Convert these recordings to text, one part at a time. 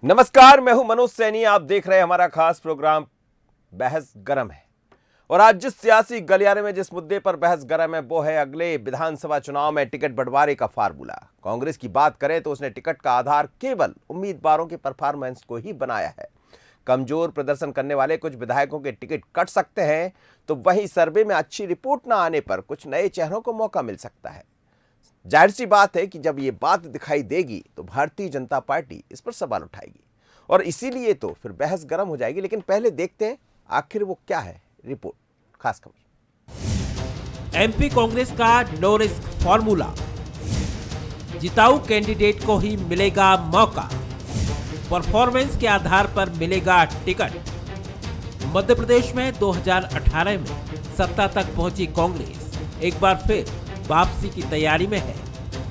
नमस्कार, मैं हूं मनोज सैनी। आप देख रहे हैं हमारा खास प्रोग्राम बहस गरम है। और आज जिस सियासी गलियारे में जिस मुद्दे पर बहस गरम है वो है अगले विधानसभा चुनाव में टिकट बंटवारे का फार्मूला। कांग्रेस की बात करें तो उसने टिकट का आधार केवल उम्मीदवारों के परफॉर्मेंस को ही बनाया है। कमजोर प्रदर्शन करने वाले कुछ विधायकों के टिकट कट सकते हैं, तो वहीं सर्वे में अच्छी रिपोर्ट न आने पर कुछ नए चेहरों को मौका मिल सकता है। जाहिर सी बात है कि जब ये बात दिखाई देगी तो भारतीय जनता पार्टी इस पर सवाल उठाएगी और इसीलिए तो फिर बहस गर्म हो जाएगी। लेकिन पहले देखते हैं आखिर वो क्या है। रिपोर्ट, खास खबर। एमपी कांग्रेस का नो रिस्क फॉर्मूला, जिताऊ कैंडिडेट को ही मिलेगा मौका, परफॉर्मेंस के आधार पर मिलेगा टिकट। मध्य प्रदेश में 2018 में सत्ता तक पहुंची कांग्रेस एक बार फिर वापसी की तैयारी में है।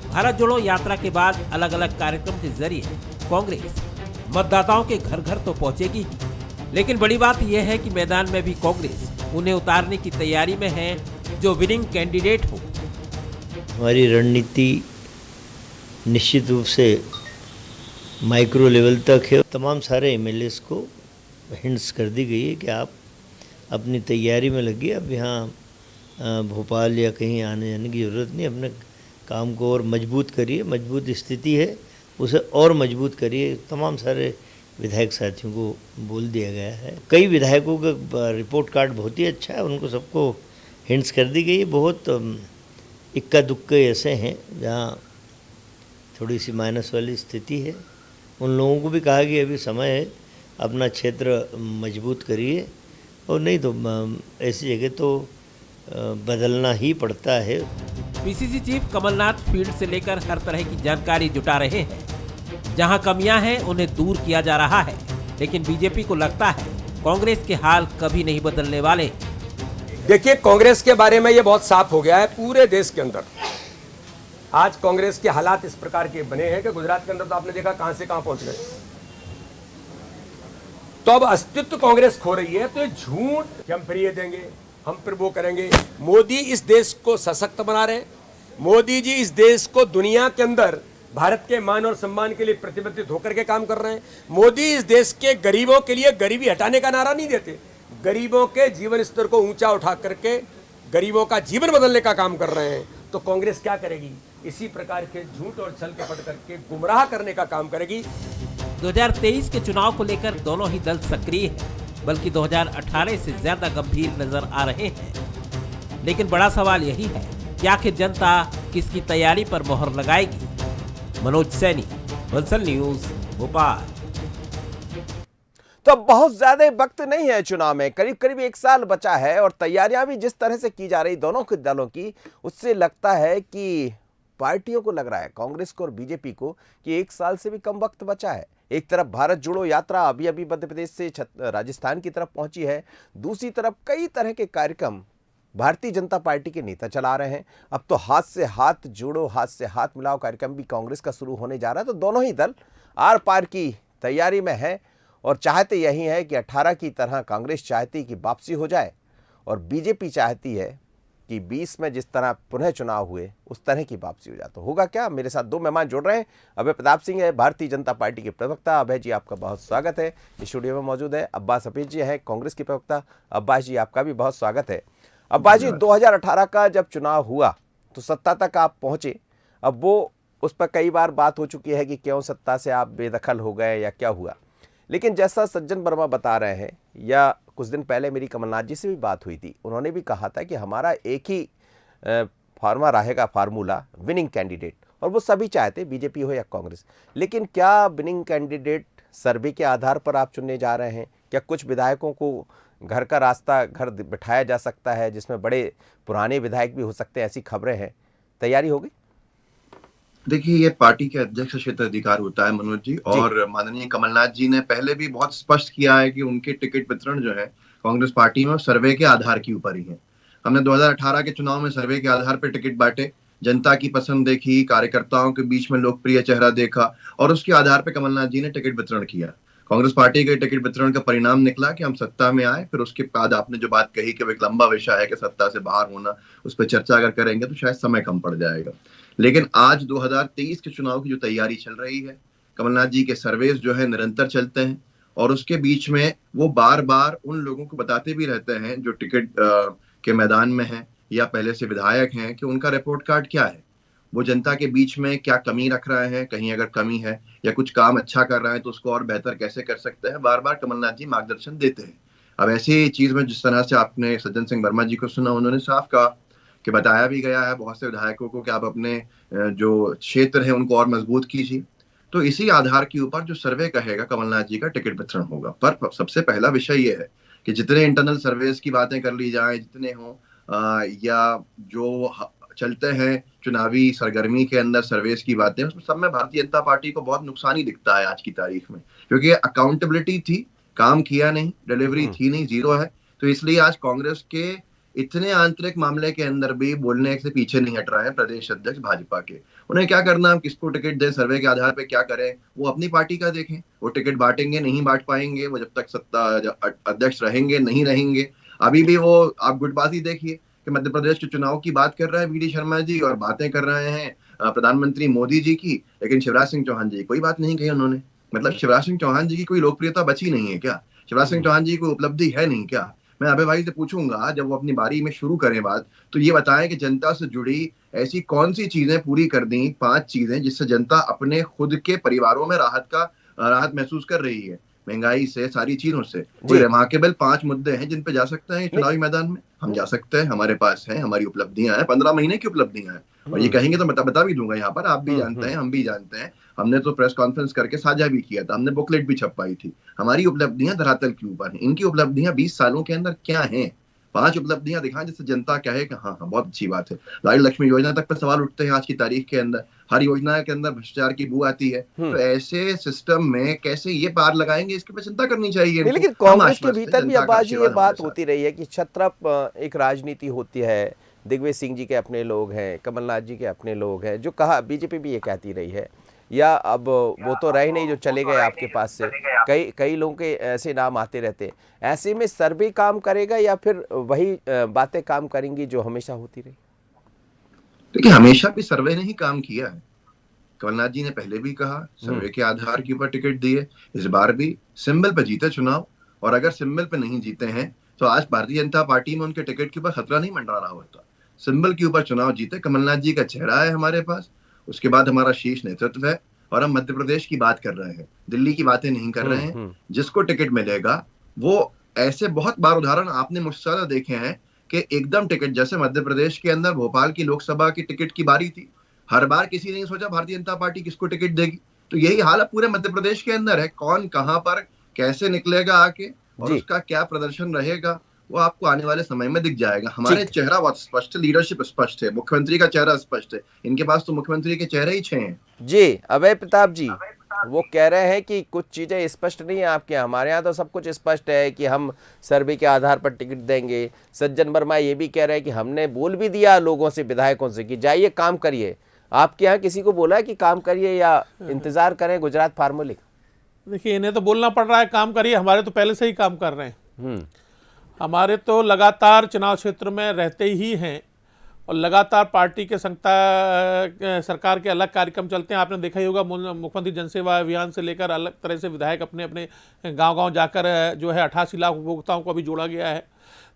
भारत जोड़ो यात्रा के बाद अलग अलग कार्यक्रम के जरिए कांग्रेस मतदाताओं के घर घर तो पहुंचेगी ही, लेकिन बड़ी बात यह है कि मैदान में भी कांग्रेस उन्हें उतारने की तैयारी में है जो विनिंग कैंडिडेट हो। हमारी रणनीति निश्चित रूप से माइक्रो लेवल तक है। तमाम सारे एमएलएस को हिंट्स कर दी गई है कि आप अपनी तैयारी में लगिए। अब यहाँ भोपाल या कहीं आने जाने की ज़रूरत नहीं। अपने काम को और मजबूत करिए। मजबूत स्थिति है उसे और मजबूत करिए। तमाम सारे विधायक साथियों को बोल दिया गया है। कई विधायकों का रिपोर्ट कार्ड बहुत ही अच्छा है, उनको सबको हिंट्स कर दी गई है। बहुत इक्का दुक्के ऐसे हैं जहाँ थोड़ी सी माइनस वाली स्थिति है। उन लोगों को भी कहा कि अभी समय है, अपना क्षेत्र मजबूत करिए, और नहीं तो ऐसी जगह तो बदलना ही पड़ता है। पीसीसी चीफ कमलनाथ फील्ड से लेकर हर तरह की जानकारी जुटा रहे हैं। जहां कमियां हैं उन्हें दूर किया जा रहा है, लेकिन बीजेपी को लगता है कांग्रेस के हाल कभी नहीं बदलने वाले। देखिए, कांग्रेस के बारे में ये बहुत साफ हो गया है पूरे देश के अंदर। आज कांग्रेस के हालात इस प्रकार के बने हैं कि गुजरात के अंदर तो आपने देखा कहां से कहां पहुंच गए। तो अब अस्तित्व कांग्रेस खो रही है। तो ये झूठ कि हम फ्री देंगे, हम फिर वो करेंगे। मोदी इस देश को सशक्त बना रहे हैं। मोदी जी इस देश को दुनिया के अंदर भारत के मान और सम्मान के लिए प्रतिबद्ध होकर के काम कर रहे हैं। मोदी इस देश के गरीबों के लिए गरीबी हटाने का नारा नहीं देते, गरीबों के जीवन स्तर को ऊंचा उठा करके गरीबों का जीवन बदलने का काम कर रहे हैं। तो कांग्रेस क्या करेगी? इसी प्रकार के झूठ और छल कपट करके गुमराह करने का काम करेगी। 2023 के चुनाव को लेकर दोनों ही दल सक्रिय हैं, बल्कि 2018 से ज्यादा गंभीर नजर आ रहे हैं। लेकिन बड़ा सवाल यही है कि आखिर जनता किसकी तैयारी पर मोहर लगाएगी। मनोज सैनी, बंसल न्यूज, भोपाल। तो अब बहुत ज्यादा वक्त नहीं है चुनाव में, करीब करीब एक साल बचा है और तैयारियां भी जिस तरह से की जा रही दोनों के दलों की, उससे लगता है कि पार्टियों को लग रहा है, कांग्रेस को और बीजेपी को, कि एक साल से भी कम वक्त बचा है। एक तरफ भारत जोड़ो यात्रा अभी अभी मध्य प्रदेश से राजस्थान की तरफ पहुंची है, दूसरी तरफ कई तरह के कार्यक्रम भारतीय जनता पार्टी के नेता चला रहे हैं। अब तो हाथ से हाथ जोड़ो, हाथ से हाथ मिलाओ कार्यक्रम भी कांग्रेस का शुरू होने जा रहा है। तो दोनों ही दल आर पार की तैयारी में है और चाहते यही है कि 18 की तरह कांग्रेस चाहती कि वापसी हो जाए और बीजेपी चाहती है कि 20 में जिस तरह पुनः चुनाव हुए उस तरह की वापसी हो जाए। तो होगा क्या? मेरे साथ दो मेहमान जुड़ रहे हैं। अभय प्रताप सिंह है, भारतीय जनता पार्टी के प्रवक्ता। अभय जी, आपका बहुत स्वागत है। स्टूडियो में मौजूद है अब्बास हफीज जी हैं, कांग्रेस के प्रवक्ता। अब्बास जी, आपका भी बहुत स्वागत है। अब्बास जी, 2018 का जब चुनाव हुआ तो सत्ता तक आप पहुंचे। अब वो उस पर कई बार बात हो चुकी है कि क्यों सत्ता से आप बेदखल हो गए या क्या हुआ, लेकिन जैसा सज्जन वर्मा बता रहे हैं, या कुछ दिन पहले मेरी कमलनाथ जी से भी बात हुई थी, उन्होंने भी कहा था कि हमारा एक ही फार्मा रहेगा, फार्मूला विनिंग कैंडिडेट, और वो सभी चाहते, बीजेपी हो या कांग्रेस। लेकिन क्या विनिंग कैंडिडेट सर्वे के आधार पर आप चुनने जा रहे हैं? क्या कुछ विधायकों को घर का रास्ता घर बिठाया जा सकता है, जिसमें बड़े पुराने विधायक भी हो सकते हैं, ऐसी खबरें हैं? तैयारी हो गई? देखिए, ये पार्टी के अध्यक्ष क्षेत्राधिकार होता है मनोज जी, और माननीय कमलनाथ जी ने पहले भी बहुत स्पष्ट किया है कि उनके टिकट वितरण जो है कांग्रेस पार्टी में सर्वे के आधार के ऊपर ही है। हमने 2018 के चुनाव में सर्वे के आधार पर टिकट बांटे, जनता की पसंद देखी, कार्यकर्ताओं के बीच में लोकप्रिय चेहरा देखा और उसके आधार पर कमलनाथ जी ने टिकट वितरण किया। कांग्रेस पार्टी के टिकट वितरण का परिणाम निकला कि हम सत्ता में आए। फिर उसके बाद आपने जो बात कही कि वो एक लंबा विषय है कि सत्ता से बाहर होना, उस पर चर्चा अगर करेंगे तो शायद समय कम पड़ जाएगा। लेकिन आज 2023 के चुनाव की जो तैयारी चल रही है, कमलनाथ जी के सर्वेस जो है निरंतर चलते हैं, और उसके बीच में वो बार बार उन लोगों को बताते भी रहते हैं जो टिकट के मैदान में हैं या पहले से विधायक हैं कि उनका रिपोर्ट कार्ड क्या है, वो जनता के बीच में क्या कमी रख रहे हैं, कहीं अगर कमी है या कुछ काम अच्छा कर रहे हैं तो उसको और बेहतर कैसे कर सकते हैं, बार बार कमलनाथ जी मार्गदर्शन देते हैं। अब ऐसी चीज में जिस तरह से आपने सज्जन सिंह वर्मा जी को सुना, उन्होंने साफ कहा कि बताया भी गया है बहुत से विधायकों को कि आप अपने जो क्षेत्र है उनको और मजबूत कीजिए। तो इसी आधार के ऊपर जो सर्वे कहेगा कमलनाथ जी का टिकट वितरण होगा। पर सबसे पहला विषय ये है कि जितने इंटरनल सर्वेस की बातें कर ली जाए, जितने हों या जो चलते हैं चुनावी सरगर्मी के अंदर सर्वेस की बातें, उसमें सब में भारतीय जनता पार्टी को बहुत नुकसान ही दिखता है आज की तारीख में, क्योंकि अकाउंटेबिलिटी थी, काम किया नहीं, डिलीवरी थी नहीं, जीरो है। तो इसलिए आज कांग्रेस के इतने आंतरिक मामले के अंदर भी बोलने से पीछे नहीं हट रहे हैं प्रदेश अध्यक्ष भाजपा के। उन्हें क्या करना, हम किसको टिकट दें, सर्वे के आधार पे क्या करें, वो अपनी पार्टी का देखें। वो टिकट बांटेंगे, नहीं बांट पाएंगे, वो जब तक सत्ता अध्यक्ष रहेंगे नहीं रहेंगे। अभी भी वो आप गुटबाजी देखिए कि मध्य प्रदेश के चुनाव की बात कर रहे हैं वीडी शर्मा जी और बातें कर रहे हैं प्रधानमंत्री मोदी जी की, लेकिन शिवराज सिंह चौहान जी कोई बात नहीं कही उन्होंने। मतलब शिवराज सिंह चौहान जी की कोई लोकप्रियता बची नहीं है क्या? शिवराज सिंह चौहान जी की कोई उपलब्धि है नहीं क्या? मैं अभय भाई से पूछूंगा जब वो अपनी बारी में शुरू करें बात, तो ये बताएं कि जनता से जुड़ी ऐसी कौन सी चीजें पूरी कर दी, 5 चीजें जिससे जनता अपने खुद के परिवारों में राहत महसूस कर रही है, महंगाई से, सारी चीजों से। कोई रिमार्केबल 5 मुद्दे हैं जिन पे जा सकते हैं चुनावी मैदान में, हम जा सकते हैं, हमारे पास है, हमारी उपलब्धियां हैं, 15 महीने की उपलब्धियां हैं। और ये कहेंगे तो बता भी दूंगा यहाँ पर, आप भी जानते हैं, हम भी जानते हैं, हमने तो प्रेस कॉन्फ्रेंस करके साझा भी किया था, हमने बुकलेट भी छपवाई थी। हमारी उपलब्धियां धरातल के ऊपर हैं, इनकी उपलब्धियां 20 सालों के अंदर क्या हैं, 5 उपलब्धियां दिखाएं जिससे जनता कहे कि हाँ बहुत अच्छी बात है। लाडली लक्ष्मी योजना तक पर सवाल उठते हैं आज की तारीख के अंदर, हर योजना के अंदर भ्रष्टाचार की बू आती है। तो ऐसे सिस्टम में कैसे ये पार लगाएंगे, इसके पर चिंता करनी चाहिए। लेकिन कांग्रेस के भीतर भी अब आज ये बात होती रही है कि छत्रप एक राजनीति होती है, दिग्विजय सिंह जी के अपने लोग हैं, कमलनाथ जी के अपने लोग हैं, जो कहा बीजेपी भी ये कहती रही है, या अब वो तो रहे नहीं जो चले गए आपके पास से, कई लोगों के ऐसे नाम आते रहते हैं। ऐसे में सर्वे काम करेगा या फिर वही बातें काम करेंगी जो हमेशा होती रही? देखिए, हमेशा भी सर्वे ने ही काम किया है। कमलनाथ जी ने पहले भी कहा सर्वे के आधार के ऊपर टिकट दिए, इस बार भी सिंबल पे जीते चुनाव, और अगर सिंबल पे नहीं जीते हैं तो आज भारतीय जनता पार्टी में उनके टिकट के ऊपर खतरा नहीं मंडरा रहा होता। सिंबल के ऊपर चुनाव जीते, कमलनाथ जी का चेहरा है हमारे पास, उसके बाद हमारा शीर्ष नेतृत्व है, और हम मध्य प्रदेश की बात कर रहे हैं, दिल्ली की बातें नहीं कर रहे हैं। जिसको टिकट मिलेगा वो, ऐसे बहुत बार उदाहरण आपने मुझसे ज्यादा देखे हैं कि एकदम टिकट, जैसे मध्य प्रदेश के अंदर भोपाल की लोकसभा की टिकट की बारी थी, हर बार किसी ने नहीं सोचा भारतीय जनता पार्टी किसको टिकट देगी। तो यही हाल अब पूरे मध्य प्रदेश के अंदर है, कौन कहां पर कैसे निकलेगा आके और उसका क्या प्रदर्शन रहेगा वो आपको आने वाले समय में दिख जाएगा। हमारे चेहरा बहुत स्पष्ट है, लीडरशिप स्पष्ट है, मुख्यमंत्री का चेहरा स्पष्ट है, इनके पास तो मुख्यमंत्री के चेहरे ही 6 हैं। जी अभय प्रताप जी, वो कह रहे हैं कि कुछ चीजें स्पष्ट नहीं है आपके, हमारे यहाँ तो सब कुछ स्पष्ट है कि हम सर्वे के आधार पर टिकट देंगे। सज्जन वर्मा ये भी कह रहे हैं कि हमने बोल भी दिया लोगों से, विधायकों से, कि जाइए काम करिए। आपके यहाँ किसी को बोला है कि काम करिए या इंतजार करें गुजरात फार्मूले? देखिए, इन्हें तो बोलना पड़ रहा है काम करिए, हमारे तो पहले से ही काम कर रहे हैं। हमारे तो लगातार चुनाव क्षेत्र में रहते ही हैं और लगातार पार्टी के सरकार के अलग कार्यक्रम चलते हैं। आपने देखा ही होगा, मुख्यमंत्री जनसेवा अभियान से लेकर अलग तरह से विधायक अपने अपने गांव-गांव जाकर जो है 88 लाख उपभोक्ताओं को अभी जोड़ा गया है।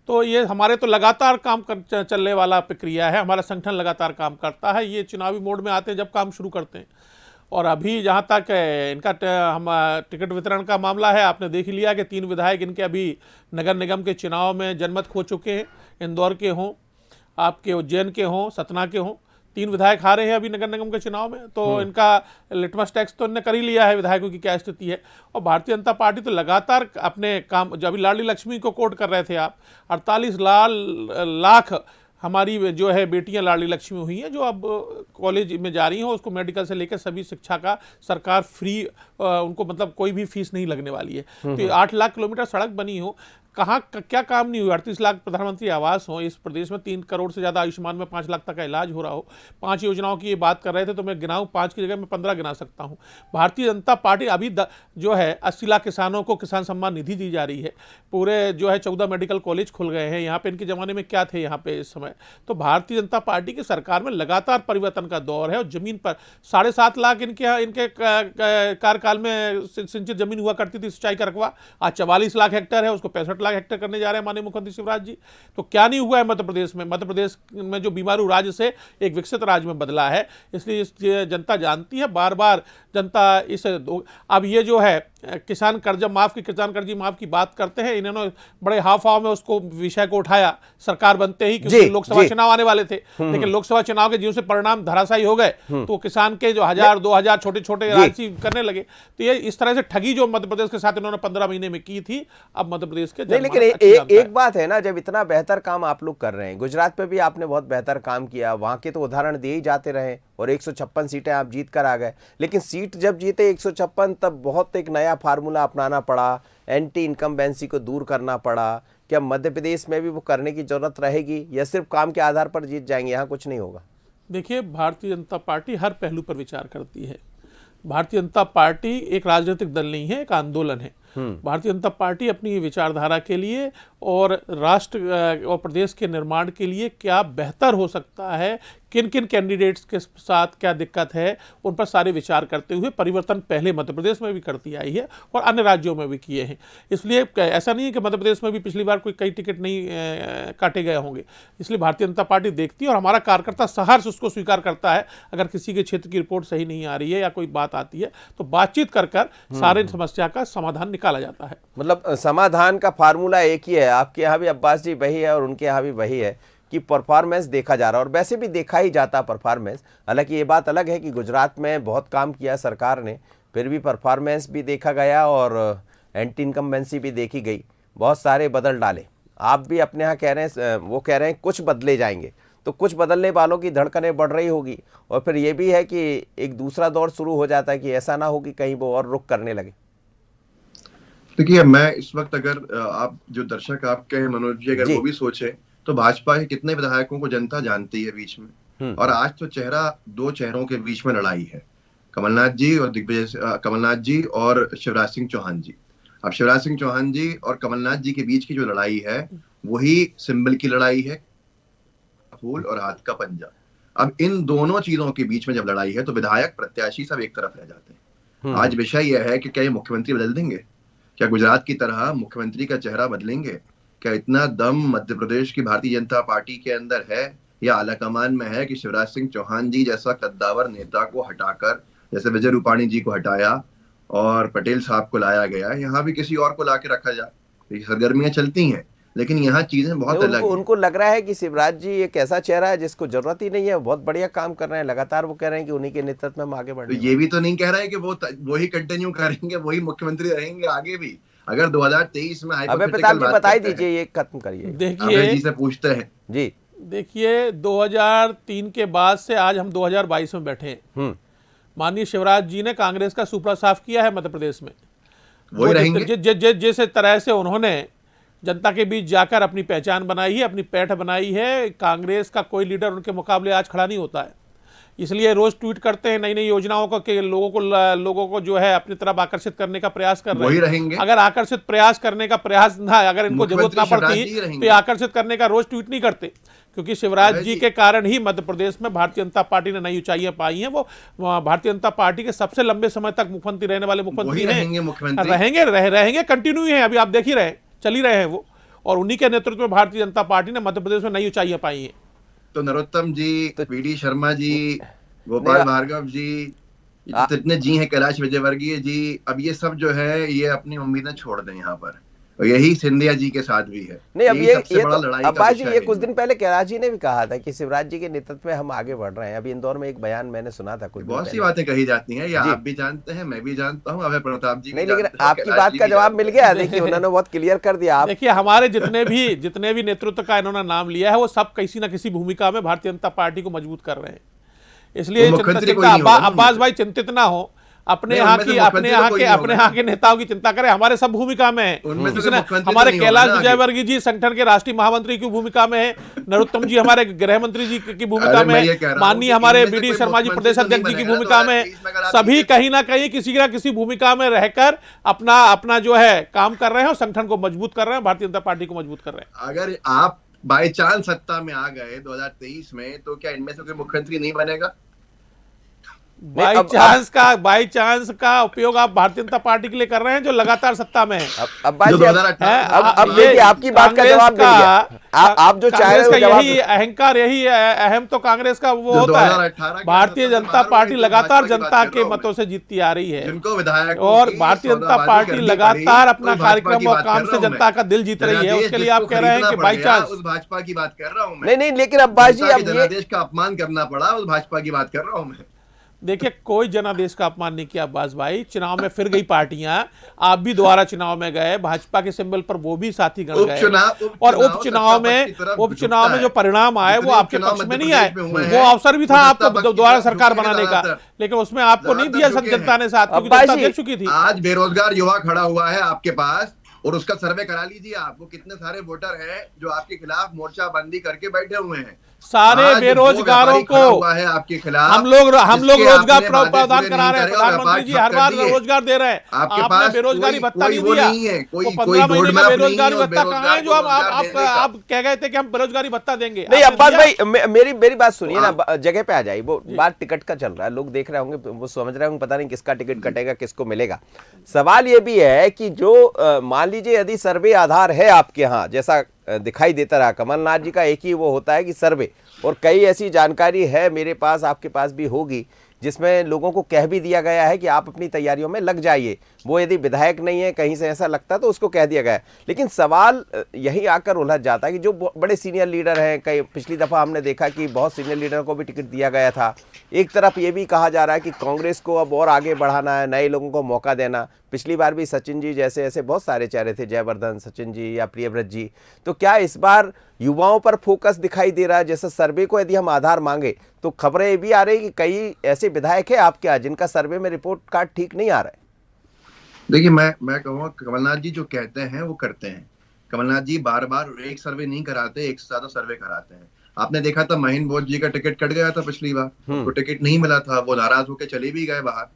तो ये हमारे तो लगातार काम चलने वाला प्रक्रिया है, हमारा संगठन लगातार काम करता है। ये चुनावी मोड में आते हैं जब काम शुरू करते हैं। और अभी जहाँ तक इनका हम टिकट वितरण का मामला है, आपने देख लिया कि 3 विधायक इनके अभी नगर निगम के चुनाव में जनमत खो चुके हैं। इंदौर के हों, आपके उज्जैन के हों, सतना के हों, 3 विधायक हारे हैं अभी नगर निगम के चुनाव में। तो इनका लिटमस टेस्ट तो इन्होंने कर ही लिया है विधायकों की क्या स्थिति है। और भारतीय जनता पार्टी तो लगातार अपने काम, जब अभी लाडली लक्ष्मी को कोट कर रहे थे आप, 48 लाख हमारी जो है बेटियां लाडली लक्ष्मी हुई हैं, जो अब कॉलेज में जा रही हैं, उसको मेडिकल से लेकर सभी शिक्षा का सरकार फ्री, उनको मतलब कोई भी फीस नहीं लगने वाली है। तो 8 लाख किलोमीटर सड़क बनी हो, कहाँ क्या काम नहीं हुआ? 38 लाख प्रधानमंत्री आवास हो इस प्रदेश में, 3 करोड़ से ज़्यादा आयुष्मान में 5 लाख तक का इलाज हो रहा हो, 5 योजनाओं की ये बात कर रहे थे तो मैं गिनाऊं 5 की जगह मैं 15 गिना सकता हूं। भारतीय जनता पार्टी अभी जो है 80 लाख किसानों को किसान सम्मान निधि दी जा रही है, पूरे जो है 14 मेडिकल कॉलेज खुल गए हैं। यहाँ पे इनके ज़माने में क्या थे यहाँ पे इस समय? तो भारतीय जनता पार्टी की सरकार में लगातार परिवर्तन का दौर है और जमीन पर 7.5 लाख इनके कार्यकाल में सिंचित जमीन हुआ करती थी सिंचाई का रकबा, आज 44 लाख हेक्टेयर है, उसको 65 लाख हेक्टेयर करने जा रहे हैं माननीय मुख्यमंत्री शिवराज जी। तो क्या नहीं हुआ है मध्य प्रदेश में? मध्य प्रदेश में जो बीमारू राज्य से एक विकसित राज्य में बदला है, इसलिए जनता जानती है। बार बार जनता इस अब ये जो है किसान कर्जा माफ की बात करते हैं, इन्होंने बड़े हाव में उसको विषय को उठाया सरकार बनते ही, क्योंकि लोकसभा चुनाव आने वाले थे, लेकिन लोकसभा चुनाव के जिन से परिणाम धराशायी हो गए तो किसान के जो 1000-2000 छोटे-छोटे राशि करने लगे। तो ये इस तरह से ठगी जो मध्य प्रदेश के साथ इन्होंने 15 महीने में की थी, अब मध्य प्रदेश के नहीं, लेकिन एक बात है ना, जब इतना बेहतर काम आप लोग कर रहे हैं, गुजरात पे भी आपने बहुत बेहतर काम किया, वहां के तो उदाहरण दिए ही जाते रहे और 156 सीटें आप जीत कर आ गए, लेकिन सीट जब जीते 156 तब बहुत एक नया फार्मूला अपनाना पड़ा, एंटी इनकम्बेंसी को दूर करना पड़ा। क्या मध्य प्रदेश में भी वो करने की जरूरत रहेगी या सिर्फ काम के आधार पर जीत जाएंगे, यहाँ कुछ नहीं होगा? देखिए, भारतीय जनता पार्टी हर पहलू पर विचार करती है। भारतीय जनता पार्टी एक राजनीतिक दल नहीं है, एक आंदोलन है। भारतीय जनता पार्टी अपनी विचारधारा के लिए और राष्ट्र और प्रदेश के निर्माण के लिए क्या बेहतर हो सकता है, किन किन कैंडिडेट्स के साथ क्या दिक्कत है, उन पर सारे विचार करते हुए परिवर्तन पहले मध्य प्रदेश में भी करती आई है और अन्य राज्यों में भी किए हैं। इसलिए ऐसा नहीं है कि मध्य प्रदेश में भी पिछली बार कोई कई टिकट नहीं काटे गए होंगे। इसलिए भारतीय जनता पार्टी देखती है और हमारा कार्यकर्ता सहर्ष उसको स्वीकार करता है। अगर किसी के क्षेत्र की रिपोर्ट सही नहीं आ रही है या कोई बात आती है तो बातचीत कर सारे समस्या का समाधान निकाला जाता है। मतलब समाधान का फार्मूला एक ही है, आपके यहाँ भी अब्बास जी वही है और उनके यहाँ भी वही है कि परफॉर्मेंस देखा जा रहा है, और वैसे भी देखा ही जाता परफॉर्मेंस। हालांकि ये बात अलग है कि गुजरात में बहुत काम किया सरकार ने, फिर भी परफॉर्मेंस भी देखा गया और एंटी इनकम्बेंसी भी देखी गई, बहुत सारे बदल डाले। आप भी अपने यहाँ कह रहे हैं, वो कह रहे हैं कुछ बदले जाएंगे, तो कुछ बदलने वालों की धड़कनें बढ़ रही होगी और फिर ये भी है कि एक दूसरा दौर शुरू हो जाता है कि ऐसा ना हो कि कहीं वो और रुक करने लगे। देखिए, मैं इस वक्त अगर आप जो दर्शक आपके हैं मनोज जी, अगर वो भी सोचे तो भाजपा के कितने विधायकों को जनता जानती है बीच में, और आज तो दो चेहरों के बीच में लड़ाई है, कमलनाथ जी और शिवराज सिंह चौहान जी। अब शिवराज सिंह चौहान जी और कमलनाथ जी के बीच की जो लड़ाई है वही सिंबल की लड़ाई है, फूल और हाथ का पंजा। अब इन दोनों चीजों के बीच में जब लड़ाई है तो विधायक प्रत्याशी सब एक तरफ रह जाते हैं। आज विषय यह है कि क्या ये मुख्यमंत्री बदल देंगे, क्या गुजरात की तरह मुख्यमंत्री का चेहरा बदलेंगे, क्या इतना दम मध्य प्रदेश की भारतीय जनता पार्टी के अंदर है या आलाकमान में है कि शिवराज सिंह चौहान जी जैसा कद्दावर नेता को हटाकर, जैसे विजय रूपाणी जी को हटाया और पटेल साहब को लाया गया, यहाँ भी किसी और को ला के रखा जाए। सरगर्मियां चलती हैं, लेकिन यहाँ चीजें बहुत अलग हैं। उनको लग रहा है कि शिवराज जी एक ऐसा चेहरा है जिसको जरूरत ही नहीं है, बहुत बढ़िया काम कर रहे हैं, लगातार वो कह रहे हैं कि उन्हीं के नेतृत्व में हम आगे बढ़ रहे हैं। तो ये भी तो नहीं कह रहा है कि वो ही कंटिन्यू करेंगे, वही मुख्यमंत्री रहेंगे आगे भी। अगर 2023 में हाइपोथेटिकल बात बताई दीजिए, ये खत्म करिए। देखिए जी से पूछते हैं जी, देखिए 2003 के बाद से आज हम 2022 में बैठे हैं। माननीय शिवराज जी ने कांग्रेस का सुपड़ा साफ किया है मध्य प्रदेश में, वही रहेंगे। जिस तरह से उन्होंने जनता के बीच जाकर अपनी पहचान बनाई है, अपनी पैठ बनाई है, कांग्रेस का कोई लीडर उनके मुकाबले आज खड़ा नहीं होता है। इसलिए रोज ट्वीट करते हैं नई नई योजनाओं को कि लोगों को जो है अपनी तरफ आकर्षित करने का प्रयास कर रहे हैं। अगर आकर्षित प्रयास करने का प्रयास ना, अगर इनको जरूरत ना पड़ती तो ये आकर्षित करने का रोज ट्वीट नहीं करते, क्योंकि शिवराज जी के कारण ही मध्य प्रदेश में भारतीय जनता पार्टी ने नई ऊंचाइयां पाई हैं। वो भारतीय जनता पार्टी के सबसे लंबे समय तक मुख्यमंत्री रहने वाले मुख्यमंत्री रहेंगे, कंटिन्यू है, अभी आप देख ही रहे, चल ही रहे हैं वो, और उन्हीं के नेतृत्व में भारतीय जनता पार्टी ने मध्य प्रदेश में नई ऊंचाइयां पाई हैं। तो नरोत्तम जी, पीडी शर्मा जी, गोपाल भार्गव जी, जितने जी हैं, कैलाश विजयवर्गीय जी, अब ये सब जो है ये अपनी उम्मीदें छोड़ दें यहाँ पर, और यही सिंधिया जी के साथ भी है। नहीं, अब ये तो अब्बास जी, ये कुछ दिन पहले कैलाश जी ने भी कहा था कि शिवराज जी के नेतृत्व में हम आगे बढ़ रहे हैं। अभी इंदौर में एक बयान मैंने सुना था, कुछ बहुत सी बातें कही जाती हैं, या आप भी जानते हैं, मैं भी जानता हूँ, अभय प्रताप जी नहीं, लेकिन आपकी बात का जवाब मिल गया। देखिए, उन्होंने बहुत क्लियर कर दिया। देखिए, हमारे जितने भी नेतृत्व का इन्होंने नाम लिया है वो सब किसी न किसी भूमिका में भारतीय जनता पार्टी को मजबूत कर रहे हैं। इसलिए अब्बास भाई चिंतित ना हो, अपने नहीं, यहाँ उनमें से की अपने मुख्यमंत्री यहाँ तो के कोई अपने होगा। यहाँ के नेताओं की चिंता करें, हमारे सब भूमिका में है। उनमें से इसने मुख्यमंत्री तो हमारे नहीं होगा कैलाश ना आगे। विजयवर्गीय जी संगठन के राष्ट्रीय महामंत्री की भूमिका में है, नरोत्तम जी हमारे गृह मंत्री जी की भूमिका अरे में मैं है, ये कह रहा हूं माननीय कि हमारे इनमें से बीडी कोई शर्मा जी मुख्यमंत्री प्रदेश तो नहीं अध्यक्ष जी की बनेगा ना भूमिका में, 2023 में अगर आप सभी बीजेपी कहीं ना कहीं किसी ना किसी भूमिका में रहकर अपना अपना जो है काम कर रहे हैं और संगठन को मजबूत कर रहे हैं, भारतीय जनता पार्टी को मजबूत कर रहे हैं। अगर आप बाई चांस सत्ता में आ गए 2023 में, तो क्या इनमें से कोई मुख्यमंत्री नहीं बनेगा? बाई चांस का उपयोग आप भारतीय जनता पार्टी के लिए कर रहे हैं जो लगातार सत्ता में है। अब्बास जो जी, 2018 अब देखिए आपकी बात का जवाब दे दिया। आप जो चाह रहे हो जवाब यही अहंकार, यही अहम तो कांग्रेस का वो जो होता 2018 है। के भारतीय अंदर जनता बाहर पार्टी हुई थी, लगातार भाजपा की जनता बात कर के रहा हूं मतों से जीतती आ रही है जिनको विधायक और भारतीय जनता पार्टी लगातार अपना कार्यक्रम और काम से जनता का दिल जीत रही है। उसके लिए आप कह रहे हैं कि बाई चांस। उस भाजपा की बात कर रहा हूं मैं। नहीं नहीं, लेकिन अब्बास जी जनता के अब ये जनादेश का अपमान करना पड़ा, उस भाजपा की बात कर रहा हूं मैं। देखिए, कोई जनादेश का अपमान नहीं किया अब्बास भाई। चुनाव में फिर गई पार्टियां, आप भी दोबारा चुनाव में गए, भाजपा के सिंबल पर वो भी साथी गण गए और उपचुनाव में जो परिणाम आए वो आपके पक्ष में नहीं आए। वो अवसर भी था आपको दोबारा सरकार बनाने का, लेकिन उसमें आपको नहीं दिया जनता ने साथ, क्योंकि जनता देख चुकी थी। आज बेरोजगार युवा खड़ा हुआ है आपके पास और उसका सर्वे करा लीजिए आप, वो कितने सारे वोटर हैं जो आपके खिलाफ मोर्चाबंदी करके बैठे हुए हैं। सारे बेरोजगारों को है आपके खिलाफ हम लोग रोजगार प्रदान करा रहे हैं। प्रधानमंत्री जी हर बार रोजगार दे रहे हैं, आपने बेरोजगारी भत्ता नहीं दिया। वो 15 महीने का बेरोजगारी भत्ता कहाँ है जो आप कह गए थे कि हम बेरोजगारी भत्ता देंगे? नहीं अब्बास भाई, मेरी बात सुनिए ना, जगह पे आ जाइए। वो बात टिकट का चल रहा है, लोग देख रहे होंगे, वो समझ रहे होंगे पता नहीं किसका टिकट कटेगा, किसको मिलेगा। सवाल ये भी है कि जो मान लीजिए यदि सर्वे आधार है आपके यहाँ, जैसा दिखाई देता रहा, कमलनाथ जी का एक ही वो होता है कि सर्वे, और कई ऐसी जानकारी है मेरे पास, आपके पास भी होगी, जिसमें लोगों को कह भी दिया गया है कि आप अपनी तैयारियों में लग जाइए। वो यदि विधायक नहीं है, कहीं से ऐसा लगता है तो उसको कह दिया गया है। लेकिन सवाल यही आकर उलझ जाता है कि जो बड़े सीनियर लीडर हैं, कई पिछली दफ़ा हमने देखा कि बहुत सीनियर लीडर को भी टिकट दिया गया था। एक तरफ ये भी कहा जा रहा है कि कांग्रेस को अब और आगे बढ़ाना है, नए लोगों को मौका देना। पिछली बार भी सचिन जी जैसे ऐसे बहुत सारे चेहरे थे, जयवर्धन, सचिन जी या प्रियव्रत जी। तो क्या इस बार युवाओं पर फोकस दिखाई दे रहा है? जैसे सर्वे को यदि हम आधार मांगे तो खबरें ये भी आ रही कि कई ऐसे विधायक हैं आपके यहाँ जिनका सर्वे में रिपोर्ट कार्ड ठीक नहीं आ रहा है। देखिए, मैं कहूँगा कमलनाथ जी जो कहते हैं वो करते हैं। कमलनाथ जी बार बार एक सर्वे नहीं कराते, एक से ज्यादा सर्वे कराते हैं। आपने देखा था महेंद्र बोस जी का टिकट कट गया था पिछली बार, उनको टिकट नहीं मिला था, वो नाराज होकर चले भी गए बाहर।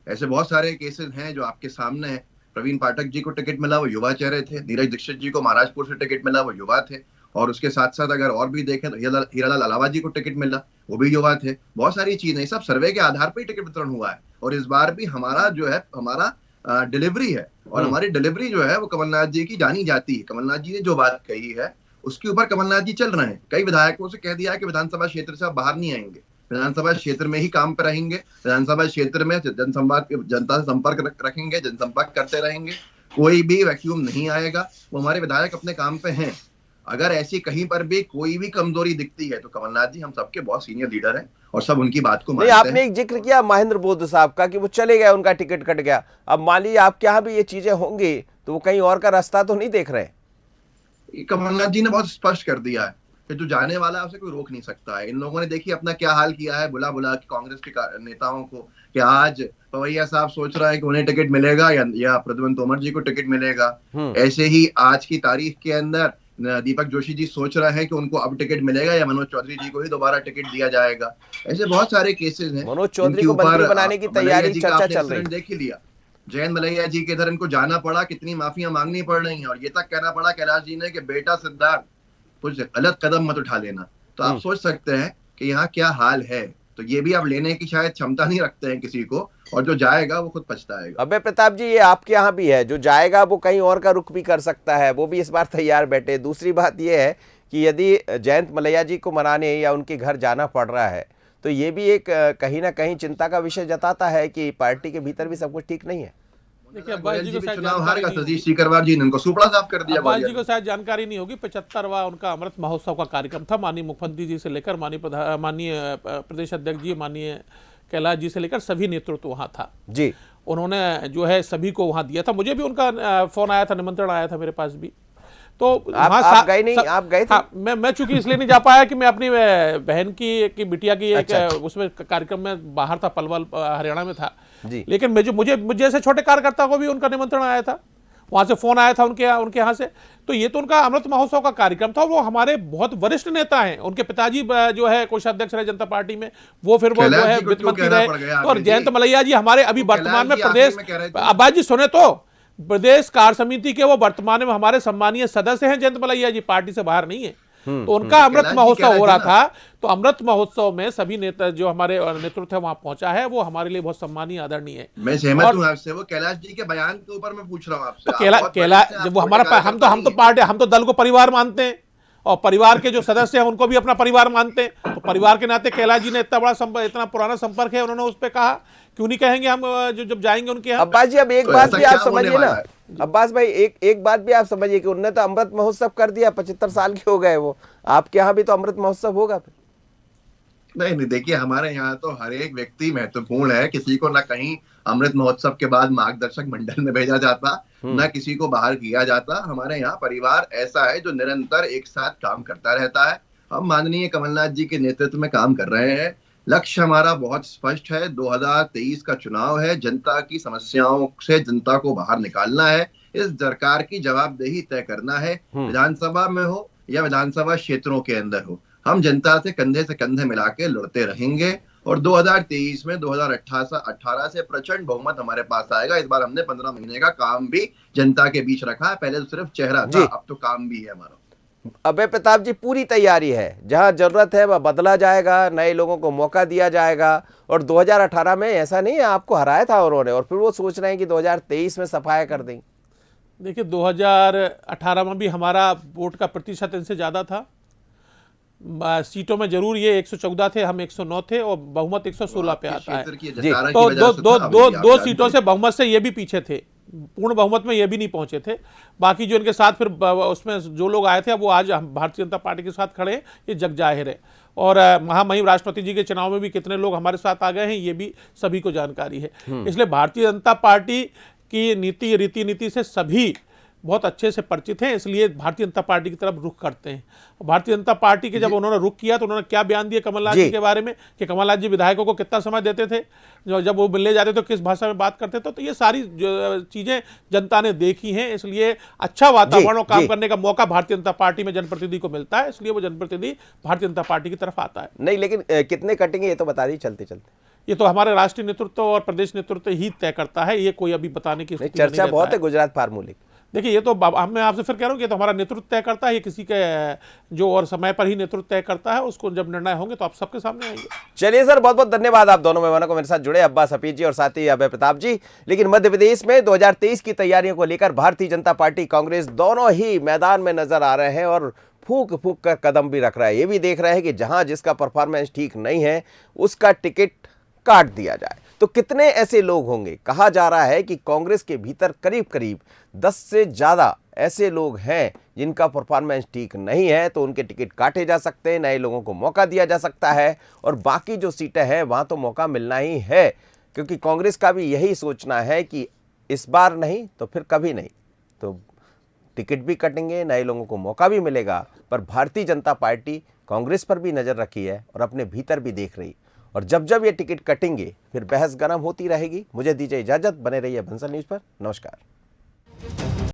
ऐसे बहुत सारे केसेस हैं जो आपके सामने हैं। प्रवीण पाठक जी को टिकट मिला, वो युवा चेहरे थे। नीरज दीक्षित जी को महाराजपुर से टिकट मिला, वो युवा थे। और उसके साथ साथ अगर और भी देखें तो हीरालाल अलावा जी को टिकट मिला, वो भी युवा थे। बहुत सारी चीजें, सब सर्वे के आधार पर ही टिकट वितरण हुआ है। और इस बार भी हमारा जो है, हमारा डिलीवरी है, और हमारी डिलीवरी जो है वो कमलनाथ जी की जानी जाती है। कमलनाथ जी ने जो बात कही है उसके ऊपर कमलनाथ जी चल रहे हैं। कई विधायकों से कह दिया है कि विधानसभा क्षेत्र से आप बाहर नहीं आएंगे, विधानसभा क्षेत्र में ही काम पे रहेंगे, विधानसभा क्षेत्र में जनता से संपर्क रखेंगे, जनसंपर्क करते रहेंगे, कोई भी वैक्यूम नहीं आएगा। वो हमारे विधायक अपने काम पे हैं। अगर ऐसी कहीं पर भी कोई भी कमजोरी दिखती है तो कमलनाथ जी हम सबके बहुत सीनियर लीडर हैं और सब उनकी बात को मानते हैं। आपने एक जिक्र किया महेंद्र बोध साहब का कि वो चले गए, उनका टिकट कट गया। अब मान लीजिए आपके यहाँ भी ये चीजें होंगी तो वो कहीं और का रास्ता तो नहीं देख रहे हैं? कमलनाथ जी ने बहुत स्पष्ट कर दिया है कि जो जाने वाला है उसे कोई रोक नहीं सकता है। इन लोगों ने देखिए अपना क्या हाल किया है, बुला बुला के कांग्रेस के नेताओं को, कि आज पवैया साहब सोच रहा है कि उन्हें टिकट मिलेगा या प्रद्युम्न तोमर जी को टिकट मिलेगा। ऐसे ही आज की तारीख के अंदर दीपक जोशी जी सोच रहे हैं कि उनको अब टिकट मिलेगा या मनोज चौधरी जी को ही दोबारा टिकट दिया जाएगा। ऐसे बहुत सारे केसेस हैं। मनोज चौधरी को मंत्री बनाने की तैयारी, चर्चा चल रही है। देख ही लिया, जयंत मलैया जी के इधर इनको जाना पड़ा, कितनी माफियां मांगनी पड़ रही हैं, और ये तक कहना पड़ा कैलाश जी ने कि बेटा सिद्धार्थ कुछ गलत कदम मत उठा लेना। तो आप सोच सकते हैं कि यहाँ क्या हाल है। तो ये भी आप लेने की शायद क्षमता नहीं रखते हैं किसी को, और जो जाएगा वो खुद पछताएगा। अबे प्रताप जी, ये आपके यहाँ भी है, जो जाएगा वो कहीं और का रुख भी कर सकता है, वो भी इस बार तैयार बैठे। दूसरी बात ये है कि यदि जयंत मलैया जी को मनाने या उनके घर जाना पड़ रहा है तो ये भी एक कहीं ना कहीं चिंता का विषय जताता है कि पार्टी के भीतर भी सब कुछ ठीक नहीं है। देखिए, अब्बास जी को शायद चुनाव हारेगा, सतीश सीकरवार जी ने उनको सुपड़ा साफ कर दिया। अब्बास जी को शायद जानकारी नहीं होगी, 75वां उनका अमृत महोत्सव का कार्यक्रम था। माननीय मुख्यमंत्री जी से लेकर माननीय प्रदेश अध्यक्ष जी, माननीय कैलाश जी से लेकर सभी नेतृत्व वहाँ था जी। उन्होंने जो है सभी को वहाँ दिया था। मुझे भी उनका फोन आया था, निमंत्रण आया था मेरे पास भी। तो आप गए नहीं, आप गए थे? हाँ, मैं चूंकि इसलिए नहीं जा पाया कि मैं अपनी बहन की बिटिया की एक उसमें कार्यक्रम में बाहर था, पलवल हरियाणा में था जी। लेकिन मुझे जैसे छोटे कार्यकर्ता को भी उनका निमंत्रण आया था, वहां से फोन आया था उनके यहाँ से। तो ये तो उनका अमृत महोत्सव का कार्यक्रम था। वो हमारे बहुत वरिष्ठ नेता हैं, उनके पिताजी जो है कोषाध्यक्ष रहे जनता पार्टी में, वो फिर वो जो है वित्त मंत्री रहे। तो और जयंत मलैया जी हमारे अभी वर्तमान में प्रदेश, अब्बास जी सुने तो, प्रदेश कार्य समिति के वो वर्तमान में हमारे सम्मानीय सदस्य हैं। जयंत मलैया जी पार्टी से बाहर नहीं है। तो उनका अमृत महोत्सव हो रहा था, तो अमृत महोत्सव में सभी नेता जो हमारे नेतृत्व है वहां पहुंचा है, वो हमारे लिए बहुत सम्मानीय आदरणीय है। मैं सहमत हूं आपसे। वो कैलाश जी के बयान के ऊपर मैं पूछ रहा हूं आपसे। तो वो हमारा हम तो दल को परिवार मानते हैं और परिवार के जो सदस्य हैं उनको भी अपना परिवार मानते हैं। तो परिवार के नाते कैलाश जी ने इतना बड़ा इतना पुराना संपर्क है, उन्होंने उस पर कहा, क्यों नहीं कहेंगे हम जो जब जाएंगे उनके यहाँ। अब्बास जी अब एक बात भी आप समझिए ना, अब्बास भाई एक बात भी आप समझिए कि उन्होंने तो अमृत महोत्सव कर दिया, 75 साल के हो गए वो, आपके यहाँ भी तो अमृत महोत्सव होगा फिर? नहीं, देखिए हमारे यहाँ तो हर एक व्यक्ति महत्वपूर्ण है। किसी को ना कहीं अमृत महोत्सव के बाद मार्गदर्शक मंडल में भेजा जाता, ना किसी को बाहर किया जाता। हमारे यहाँ परिवार ऐसा है जो निरंतर एक साथ काम करता रहता है। हम माननीय कमलनाथ जी के नेतृत्व में काम कर रहे हैं। लक्ष्य हमारा बहुत स्पष्ट है। 2023 का चुनाव है, जनता की समस्याओं से जनता को बाहर निकालना है, इस सरकार की जवाबदेही तय करना है, विधानसभा में हो या विधानसभा क्षेत्रों के अंदर हो। हम जनता से कंधे मिला के लड़ते रहेंगे और 2023 में 2018 से प्रचंड बहुमत हमारे पास आएगा। इस बार हमने 15 महीने का काम भी जनता के बीच रखा है। पहले तो सिर्फ चेहरा था, अब तो काम भी है हमारा। अभय प्रताप जी, पूरी तैयारी है, जहां जरूरत है वह बदला जाएगा, नए लोगों को मौका दिया जाएगा। और 2018 में ऐसा नहीं है, आपको हराया था उन्होंने, और फिर वो सोच रहे हैं कि 2023 में सफाया कर देंगे। देखिए 2018 में भी हमारा वोट का प्रतिशत इनसे ज्यादा था। सीटों में जरूर ये 114 थे, हम 109 थे, और बहुमत 116 पे आता है। तो दो सीटों से बहुमत से ये भी पीछे थे, पूर्ण बहुमत में ये भी नहीं पहुंचे थे। बाकी जो इनके साथ फिर उसमें जो लोग आए थे, अब वो आज भारतीय जनता पार्टी के साथ खड़े हैं, ये जग जाहिर है। और महामहिम राष्ट्रपति जी के चुनाव में भी कितने लोग हमारे साथ आ गए हैं, ये भी सभी को जानकारी है। इसलिए भारतीय जनता पार्टी की रीति से सभी बहुत अच्छे से परिचित हैं, इसलिए भारतीय जनता पार्टी की तरफ रुख करते हैं। भारतीय जनता पार्टी के जब उन्होंने रुख किया तो उन्होंने क्या बयान दिया कमलनाथ जी के बारे में, कि कमलनाथ जी विधायकों को कितना समय देते थे, जब वो मिलने जाते तो किस भाषा में बात करते थे। तो ये सारी चीजें जनता ने देखी हैं, इसलिए अच्छा वातावरण और काम करने का मौका भारतीय जनता पार्टी में जनप्रतिनिधि को मिलता है, इसलिए वो जनप्रतिनिधि भारतीय जनता पार्टी की तरफ आता है। नहीं, लेकिन कितने कटेंगे ये तो बता दीजिए चलते चलते। ये तो हमारे राष्ट्रीय नेतृत्व और प्रदेश नेतृत्व ही तय करता है, ये कोई अभी बताने की चर्चा बहुत है गुजरात फार्मूले। देखिए ये तो मैं आपसे फिर कह रहा हूँ कि तो हमारा नेतृत्व तय करता है, ये किसी के जो और समय पर ही नेतृत्व तय करता है, उसको जब निर्णय होंगे तो आप सबके सामने आएंगे। चलिए सर, बहुत बहुत धन्यवाद आप दोनों मेहमानों को मेरे साथ जुड़े, अब्बास हफीज जी और साथ ही अभय प्रताप जी। लेकिन मध्य प्रदेश में 2023 की तैयारियों को लेकर भारतीय जनता पार्टी, कांग्रेस दोनों ही मैदान में नजर आ रहे हैं और फूंक फूंक कर कदम भी रख रहा है। ये भी देख रहे हैं कि जहां जिसका परफॉर्मेंस ठीक नहीं है उसका टिकट काट दिया जाए। तो कितने ऐसे लोग होंगे? कहा जा रहा है कि कांग्रेस के भीतर करीब करीब 10 से ज्यादा ऐसे लोग हैं जिनका परफॉर्मेंस ठीक नहीं है, तो उनके टिकट काटे जा सकते हैं, नए लोगों को मौका दिया जा सकता है, और बाकी जो सीटें हैं वहां तो मौका मिलना ही है, क्योंकि कांग्रेस का भी यही सोचना है कि इस बार नहीं तो फिर कभी नहीं। तो टिकट भी कटेंगे, नए लोगों को मौका भी मिलेगा, पर भारतीय जनता पार्टी कांग्रेस पर भी नजर रखी है और अपने भीतर भी देख रही, और जब जब ये टिकट कटेंगे फिर बहस गर्म होती रहेगी। मुझे दीजिए इजाजत, बने रहिए बंसल न्यूज पर। नमस्कार।